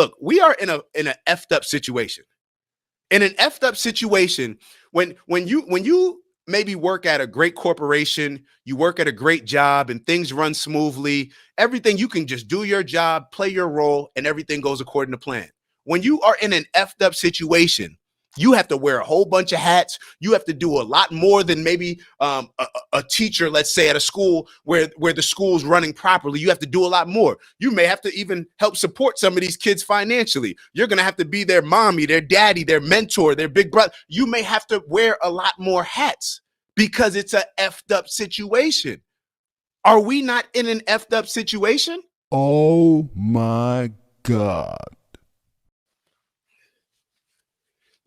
Look, we are in a effed up situation. In an effed up situation, when you maybe work at a great corporation, you work at a great job and things run smoothly, everything you can just do your job, play your role, and everything goes according to plan. When you are in an effed up situation, you have to wear a whole bunch of hats. You have to do a lot more than maybe a teacher, let's say, at a school where the school's running properly. You have to do a lot more. You may have to even help support some of these kids financially. You're going to have to be their mommy, their daddy, their mentor, their big brother. You may have to wear a lot more hats because it's a effed up situation. Are we not in an effed up situation? Oh my God.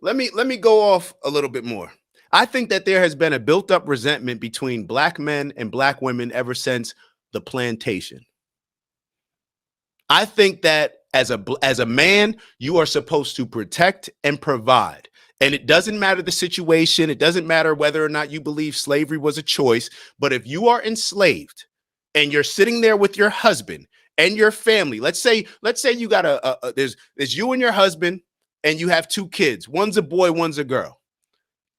Let me go off a little bit more. I think that there has been a built up resentment between black men and black women ever since the plantation. I think that as a man, you are supposed to protect and provide. And it doesn't matter the situation, it doesn't matter whether or not you believe slavery was a choice, but if you are enslaved and you're sitting there with your husband and your family, let's say you got there's you and your husband and you have two kids. One's a boy, one's a girl.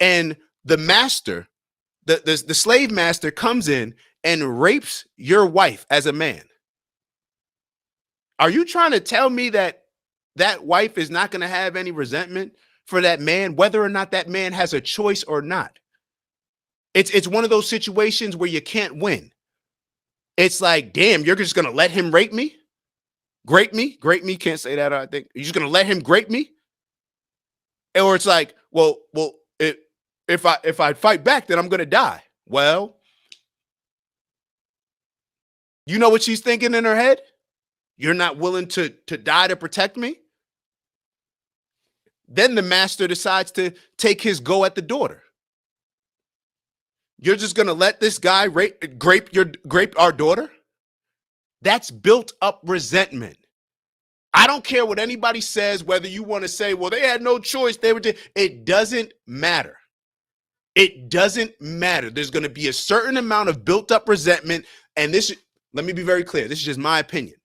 And the master, the slave master comes in and rapes your wife as a man. Are you trying to tell me that that wife is not going to have any resentment for that man, whether or not that man has a choice or not? It's one of those situations where you can't win. It's like, damn, you're just going to let him rape me? Grape me, can't say that, I think. You're just going to let him grape me? Or it's like, well, if I fight back, then I'm going to die. Well, you know what she's thinking in her head? You're not willing to die to protect me? Then the master decides to take his go at the daughter. You're just going to let this guy grape our daughter? That's built up resentment. I don't care what anybody says, whether you want to say, well, they had no choice. It doesn't matter. It doesn't matter. There's going to be a certain amount of built up resentment. And let me be very clear. This is just my opinion.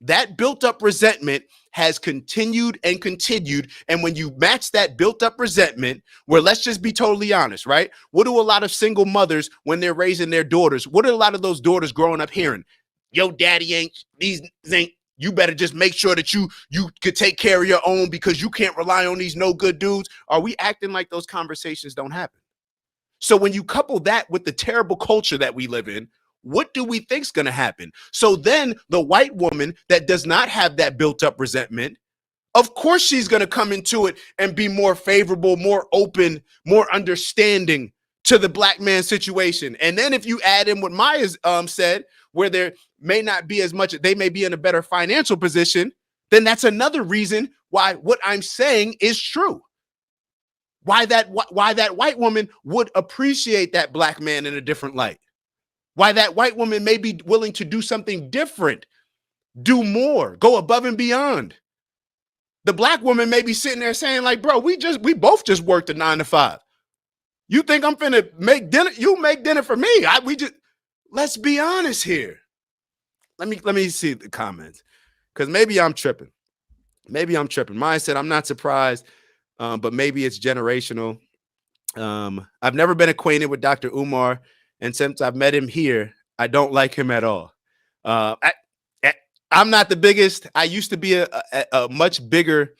That built up resentment has continued and continued. And when you match that built up resentment, where let's just be totally honest, right? What do a lot of single mothers, when they're raising their daughters, what are a lot of those daughters growing up hearing? Yo, daddy these ain't, you better just make sure that you could take care of your own because you can't rely on these no good dudes. Are we acting like those conversations don't happen? So when you couple that with the terrible culture that we live in, what do we think's going to happen? So then the white woman that does not have that built up resentment, of course she's going to come into it and be more favorable, more open, more understanding to the black man situation. And then if you add in what Maya's said, where there may not be as much, they may be in a better financial position, then that's another reason why what I'm saying is true. Why that white woman would appreciate that black man in a different light. Why that white woman may be willing to do something different, do more, go above and beyond. The black woman may be sitting there saying like, bro, we both just worked a 9 to 5. You think I'm finna make dinner? You make dinner for me. Let's be honest here. Let me see the comments, because maybe I'm tripping. Maya said, I'm not surprised, but maybe it's generational. I've never been acquainted with Dr. Umar, and since I've met him here, I don't like him at all. I'm not the biggest. I used to be a much bigger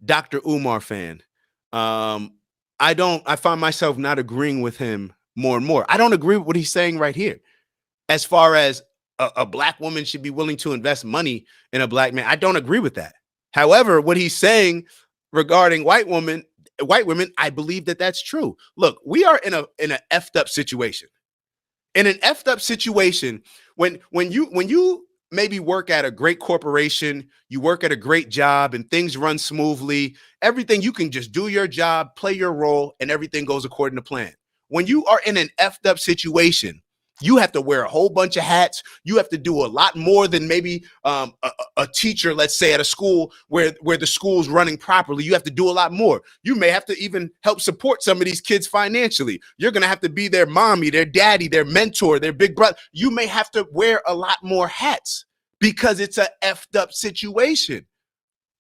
Dr. Umar fan. I find myself not agreeing with him more and more. I don't agree with what he's saying right here. As far as a black woman should be willing to invest money in a black man, I don't agree with that. However, what he's saying regarding white women, I believe that that's true. Look, we are in an effed up situation. In an effed up situation, when you maybe work at a great corporation, you work at a great job and things run smoothly, everything you can just do your job, play your role, and everything goes according to plan. When you are in an effed up situation, you have to wear a whole bunch of hats. You have to do a lot more than maybe a teacher, let's say, at a school where the school's running properly. You have to do a lot more. You may have to even help support some of these kids financially. You're going to have to be their mommy, their daddy, their mentor, their big brother. You may have to wear a lot more hats because it's a effed up situation.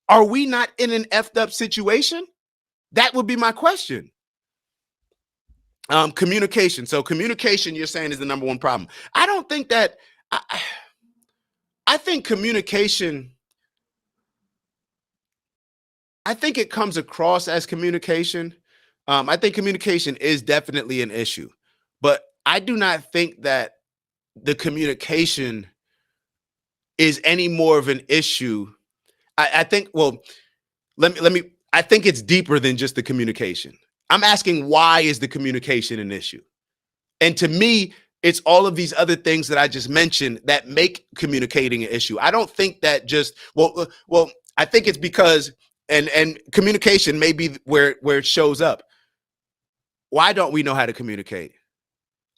Are we not in an effed up situation? That would be my question. Communication. So communication, you're saying, is the number one problem. I don't think that. I think communication. I think it comes across as communication. I think communication is definitely an issue, but I do not think that the communication is any more of an issue. I think. Well, let me. I think it's deeper than just the communication. I'm asking, why is the communication an issue? And to me, it's all of these other things that I just mentioned that make communicating an issue. I don't think that just well, I think it's because and communication may be where it shows up. Why don't we know how to communicate?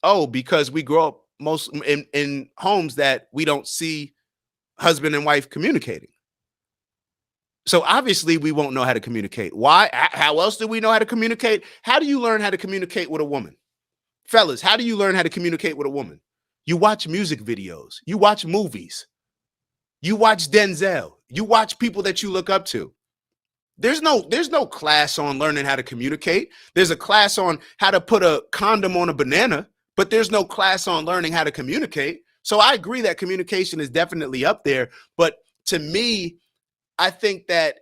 Oh, because we grow up most in homes that we don't see husband and wife communicating. So obviously we won't know how to communicate. Why? How else do we know how to communicate? How do you learn how to communicate with a woman? Fellas, how do you learn how to communicate with a woman? You watch music videos, you watch movies, you watch Denzel, you watch people that you look up to. There's no class on learning how to communicate. There's a class on how to put a condom on a banana, but there's no class on learning how to communicate. So I agree that communication is definitely up there, but to me, I think that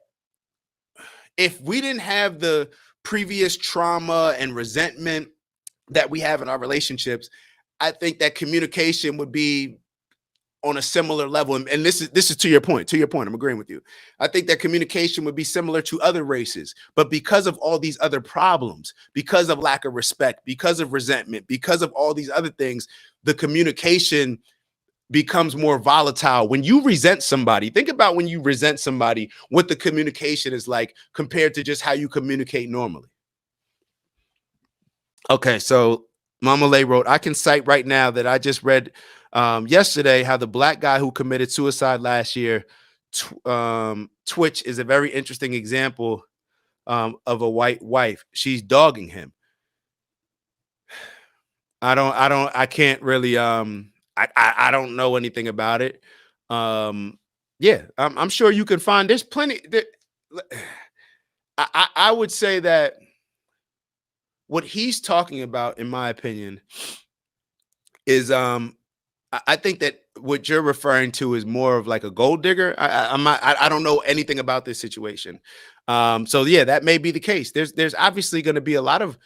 if we didn't have the previous trauma and resentment that we have in our relationships, I think that communication would be on a similar level. And this is to your point. To your point, I'm agreeing with you. I think that communication would be similar to other races, but because of all these other problems, because of lack of respect, because of resentment, because of all these other things, the communication becomes more volatile. When you resent somebody, think about when you resent somebody, what the communication is like compared to just how you communicate normally. Okay, so Mama Lay wrote, I can cite right now that I just read yesterday how the black guy who committed suicide last year, Twitch, is a very interesting example of a white wife. She's dogging him. I can't really, I don't know anything about it. Yeah, I'm sure you can find, there's plenty. I would say that what he's talking about, in my opinion, is I think that what you're referring to is more of like a gold digger. I'm not, I don't know anything about this situation. So yeah, that may be the case. There's obviously going to be a lot of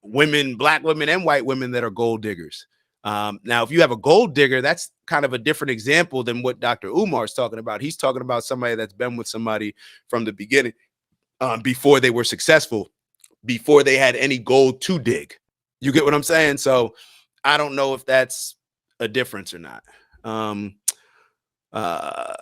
women, black women and white women, that are gold diggers. Now, if you have a gold digger, that's kind of a different example than what Dr. Umar is talking about. He's talking about somebody that's been with somebody from the beginning, before they were successful, before they had any gold to dig. You get what I'm saying? So I don't know if that's a difference or not. Um, uh,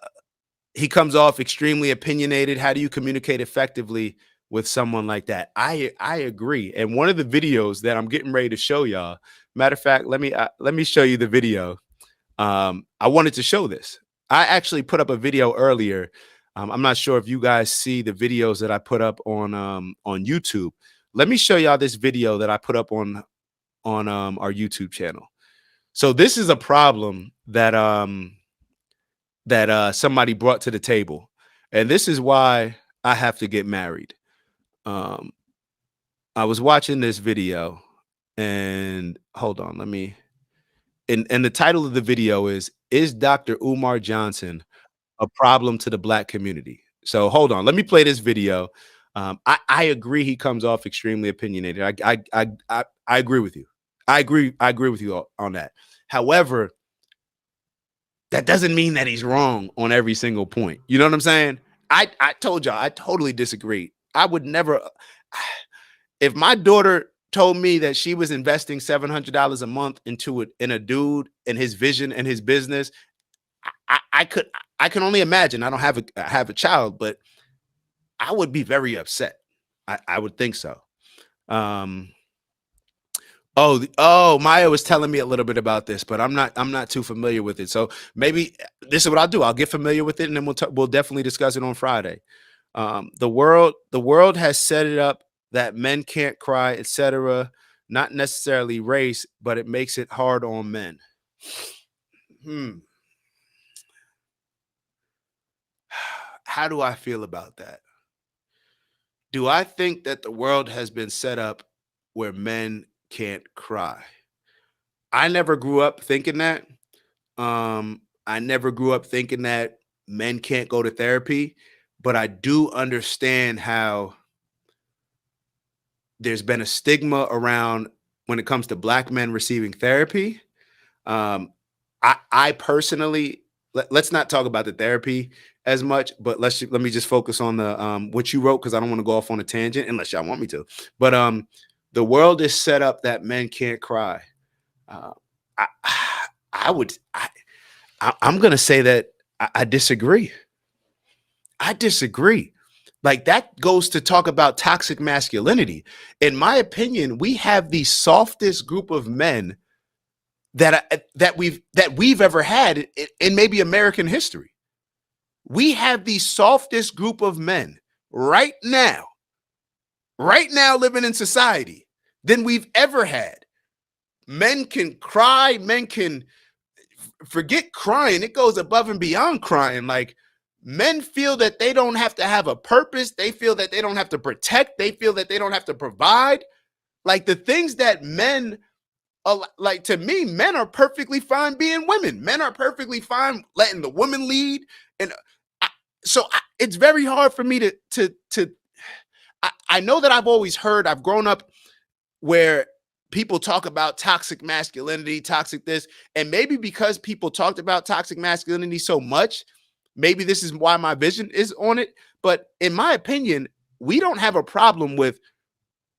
he comes off extremely opinionated. How do you communicate effectively with someone like that? I agree. And one of the videos that I'm getting ready to show y'all, matter of fact, let me show you the video. I wanted to show this. I actually put up a video earlier. I'm not sure if you guys see the videos that I put up on YouTube. Let me show y'all this video that I put up on our YouTube channel. So this is a problem that somebody brought to the table, and this is why I have to get married. Um, I was watching this video, and hold on, let me. And the title of the video is Dr. Umar Johnson a problem to the black community? So hold on, let me play this video. I agree he comes off extremely opinionated. I agree with you. I agree with you on that. However, that doesn't mean that he's wrong on every single point. You know what I'm saying? I told y'all I totally disagree. I would never, if my daughter told me that she was investing $700 a month into it in a dude and his vision and his business, I could, I can only imagine. I don't have a child, but I would be very upset. I would think so. Um, oh, Maya was telling me a little bit about this, but I'm not too familiar with it. So maybe this is what I'll do. I'll get familiar with it, and then we'll definitely discuss it on Friday. The world has set it up that men can't cry, etc. Not necessarily race, but it makes it hard on men. Hmm. how do I feel about that? Do I think that the world has been set up where men can't cry? I never grew up thinking that. I never grew up thinking that men can't go to therapy, but I do understand how there's been a stigma around when it comes to black men receiving therapy. I personally let's not talk about the therapy as much, but let me just focus on the what you wrote because I don't want to go off on a tangent unless y'all want me to. But the world is set up that men can't cry. Uh, I I would I'm gonna say that I disagree. I disagree. Like that goes to talk about toxic masculinity. In my opinion, we have the softest group of men that we've ever had in maybe American history. We have the softest group of men right now living in society than we've ever had. Men can cry, men can forget crying. It goes above and beyond crying. Like men feel that they don't have to have a purpose. They feel that they don't have to protect. They feel that they don't have to provide. Like the things that men like to me, men are perfectly fine being women. Men are perfectly fine letting the woman lead, and I, it's very hard for me to. I know that I've grown up where people talk about toxic masculinity, toxic this, and maybe because people talked about toxic masculinity so much, maybe this is why my vision is on it. But in my opinion, we don't have a problem with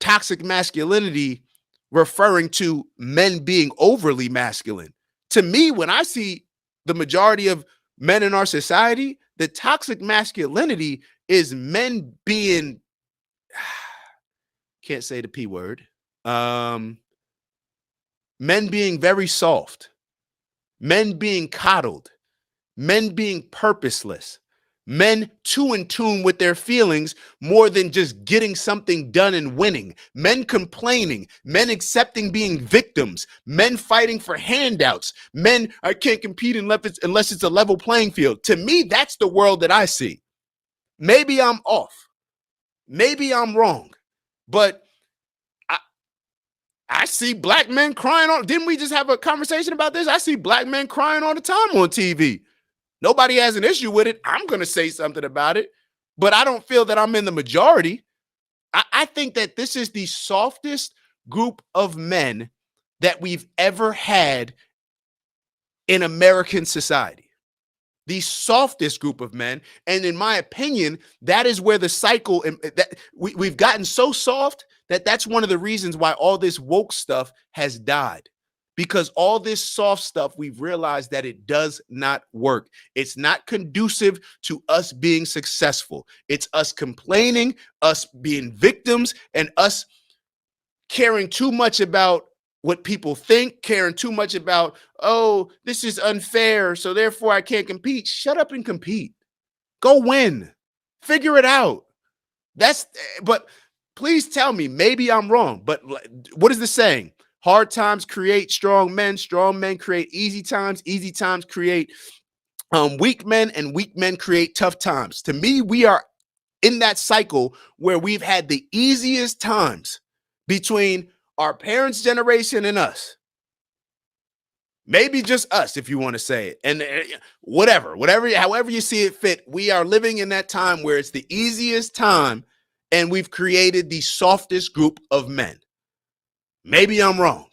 toxic masculinity referring to men being overly masculine. To me, when I see the majority of men in our society, the toxic masculinity is men being, can't say the P word, men being very soft, men being coddled, men being purposeless, men too in tune with their feelings more than just getting something done and winning, men complaining, men accepting being victims, men fighting for handouts, men, I can't compete unless it's a level playing field. To me, that's the world that I see. Maybe I'm off. Maybe I'm wrong. But I see black men crying on. Didn't we just have a conversation about this? I see black men crying all the time on TV. Nobody has an issue with it. I'm going to say something about it, but I don't feel that I'm in the majority. I think that this is the softest group of men that we've ever had in American society. The softest group of men. And in my opinion, that is where the cycle that we've gotten so soft that that's one of the reasons why all this woke stuff has died. Because all this soft stuff, we've realized that it does not work. It's not conducive to us being successful. It's us complaining, us being victims, and us caring too much about what people think, caring too much about, oh, this is unfair, so therefore I can't compete. Shut up and compete. Go win. Figure it out. But please tell me, maybe I'm wrong, but what is the saying? Hard times create strong men create easy times create weak men, and weak men create tough times. To me, we are in that cycle where we've had the easiest times between our parents' generation and us. Maybe just us, if you want to say it. And however you see it fit, we are living in that time where it's the easiest time and we've created the softest group of men. Maybe I'm wrong,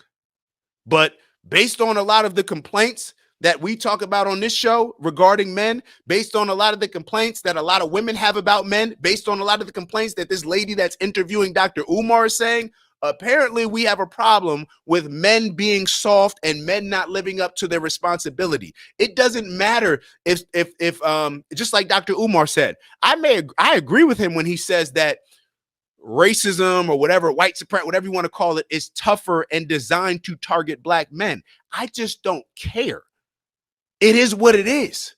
but based on a lot of the complaints that we talk about on this show regarding men, based on a lot of the complaints that a lot of women have about men, based on a lot of the complaints that this lady that's interviewing Dr. Umar is saying, apparently we have a problem with men being soft and men not living up to their responsibility. It doesn't matter if just like Dr. Umar said, I agree with him when he says that racism or whatever, white supremacy, whatever you want to call it, is tougher and designed to target black men. I just don't care. It is what it is.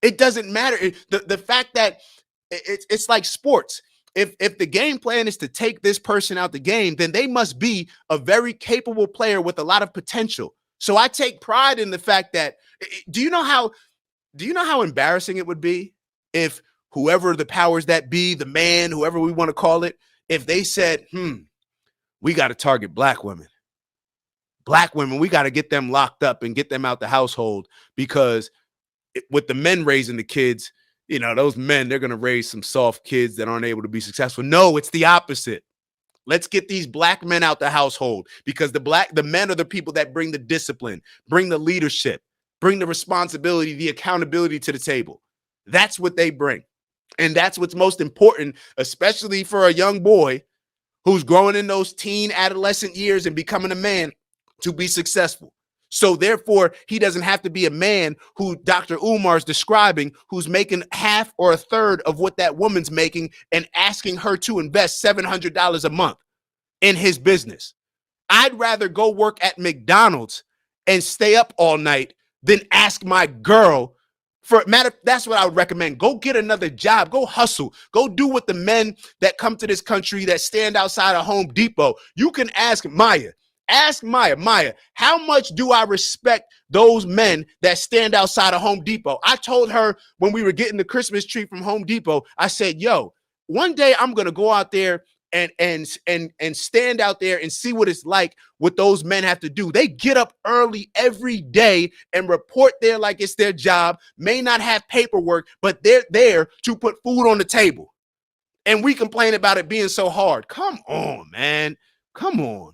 It doesn't matter. The fact that it's like sports. If the game plan is to take this person out the game, then they must be a very capable player with a lot of potential. So I take pride in the fact that do you know how embarrassing it would be if whoever the powers that be, the man, whoever we want to call it, if they said, we got to target black women, we got to get them locked up and get them out the household, because with the men raising the kids, those men, they're going to raise some soft kids that aren't able to be successful. No, it's the opposite. Let's get these black men out the household, because the men are the people that bring the discipline, bring the leadership, bring the responsibility, the accountability to the table. That's what they bring. And that's what's most important, especially for a young boy who's growing in those teen adolescent years and becoming a man, to be successful. So therefore, he doesn't have to be a man who Dr. Umar is describing, who's making half or a third of what that woman's making and asking her to invest $700 a month in his business. I'd rather go work at McDonald's and stay up all night than ask my girl for matter. That's what I would recommend. Go get another job. Go hustle. Go do what the men that come to this country that stand outside of Home Depot. You can ask Maya. Ask Maya, how much do I respect those men that stand outside of Home Depot? I told her when we were getting the Christmas tree from Home Depot, I said, yo, one day I'm going to go out there and stand out there and see what it's like, what those men have to do. They get up early every day and report there like it's their job, may not have paperwork, but they're there to put food on the table. And we complain about it being so hard. Come on, man. Come on.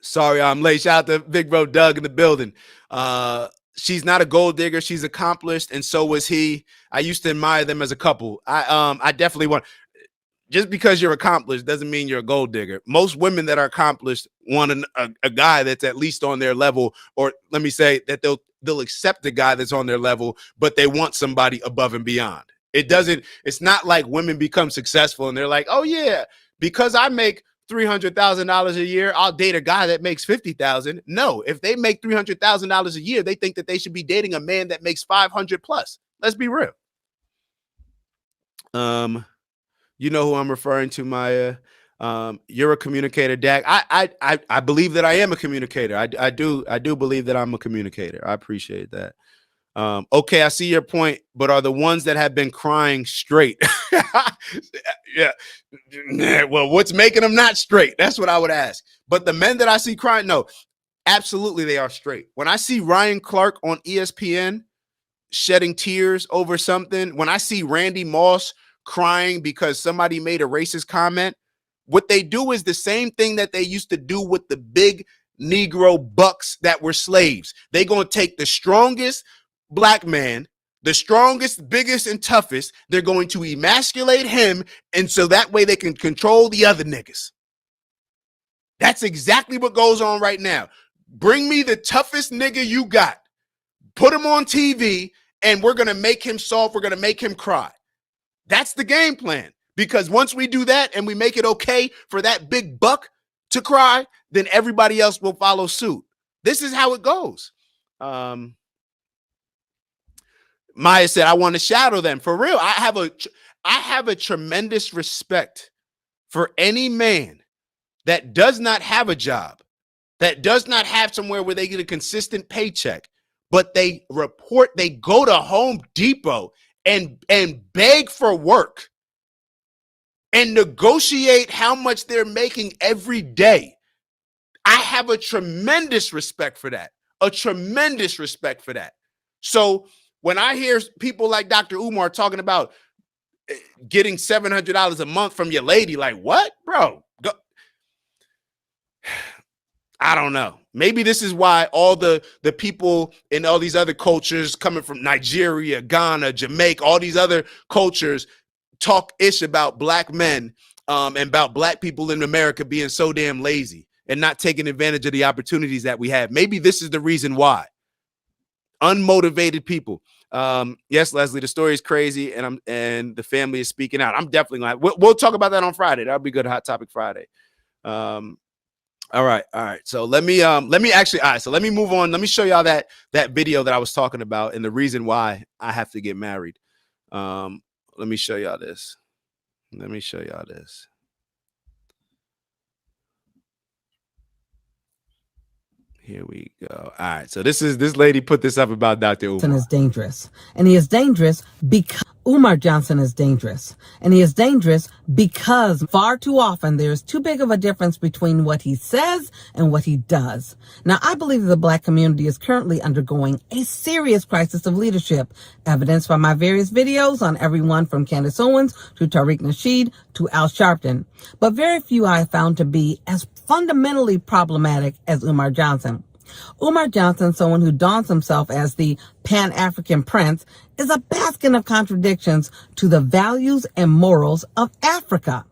Sorry, I'm late. Shout out to Big Bro Doug in the building. She's not a gold digger. She's accomplished, and so was he. I used to admire them as a couple. I definitely want. Just because you're accomplished doesn't mean you're a gold digger. Most women that are accomplished want a guy that's at least on their level, or let me say that they'll accept a guy that's on their level, but they want somebody above and beyond. It's not like women become successful and they're like, oh yeah, because I make $300,000 a year, I'll date a guy that makes $50,000. No, if they make $300,000 a year, they think that they should be dating a man that makes 500 plus. Let's be real. You know who I'm referring to, Maya. You're a communicator, Dak. I believe that I am a communicator. I do believe that I'm a communicator. I appreciate that. Okay, I see your point, but are the ones that have been crying straight? Yeah. Well, what's making them not straight? That's what I would ask. But the men that I see crying, no, absolutely they are straight. When I see Ryan Clark on ESPN shedding tears over something, when I see Randy Moss crying because somebody made a racist comment, what they do is the same thing that they used to do with the big Negro bucks that were slaves. They're going to take the strongest black man, the strongest, biggest, and toughest. They're going to emasculate him, and so that way they can control the other niggas. That's exactly what goes on right now. Bring me the toughest nigga you got. Put him on TV, and we're going to make him soft. We're going to make him cry. That's the game plan. Because once we do that and we make it okay for that big buck to cry, then everybody else will follow suit. This is how it goes. Maya said, I want to shadow them. For real, I have a tremendous respect for any man that does not have a job, that does not have somewhere where they get a consistent paycheck, but they go to Home Depot and beg for work and negotiate how much they're making every day. I have a tremendous respect for that. So when I hear people like Dr. Umar talking about getting $700 a month from your lady, like, what, bro? I don't know. Maybe this is why all the people in all these other cultures coming from Nigeria, Ghana, Jamaica, all these other cultures talk ish about black men and about black people in America being so damn lazy and not taking advantage of the opportunities that we have. Maybe this is the reason why. Unmotivated people. Yes, Leslie, the story is crazy, and the family is speaking out. I'm definitely like, we'll talk about that on Friday. That'll be good. Hot Topic Friday. All right. So let me actually. All right. So let me move on. Let me show y'all that video that I was talking about and the reason why I have to get married. Let me show y'all this. Here we go. All right. So this lady put this up about Dr. Umar. Is dangerous. And he is dangerous because Umar Johnson is dangerous. And he is dangerous because far too often there's too big of a difference between what he says and what he does. Now, I believe the Black community is currently undergoing a serious crisis of leadership, evidenced by my various videos on everyone from Candace Owens to Tariq Nasheed to Al Sharpton. But very few I have found to be as fundamentally problematic as Umar Johnson. Umar Johnson, someone who dons himself as the Pan-African Prince, is a bastion of contradictions to the values and morals of Africa.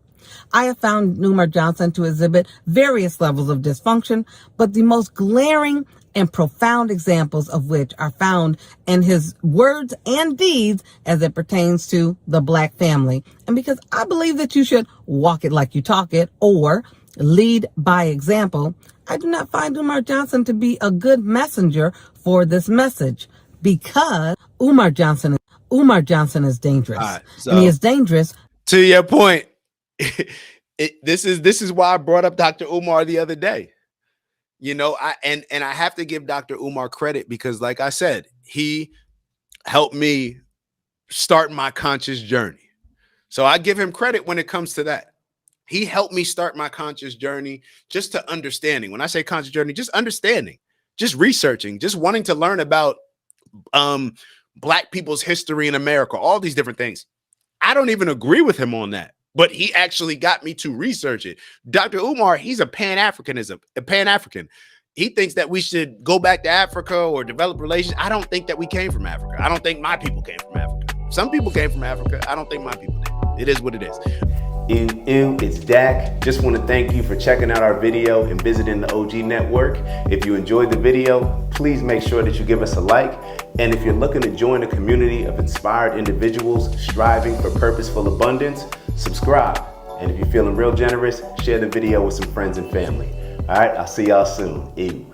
I have found Umar Johnson to exhibit various levels of dysfunction, but the most glaring and profound examples of which are found in his words and deeds as it pertains to the Black family. And because I believe that you should walk it like you talk it, or lead by example, I do not find Umar Johnson to be a good messenger for this message, because Umar Johnson is dangerous. All right, so and he is dangerous. To your point, this is why I brought up Dr. Umar the other day. You know, I have to give Dr. Umar credit because, like I said, he helped me start my conscious journey. So I give him credit when it comes to that. He helped me start my conscious journey just to understanding. When I say conscious journey, just understanding, just researching, just wanting to learn about Black people's history in America, all these different things. I don't even agree with him on that, but he actually got me to research it. Dr. Umar, he's a Pan-African. He thinks that we should go back to Africa or develop relations. I don't think that we came from Africa. I don't think my people came from Africa. Some people came from Africa. I don't think my people did. It is what it is. It's Dak. Just want to thank you for checking out our video and visiting the OG Network. If you enjoyed the video, please make sure that you give us a like. And if you're looking to join a community of inspired individuals striving for purposeful abundance, subscribe. And if you're feeling real generous, share the video with some friends and family. All right, I'll see y'all soon.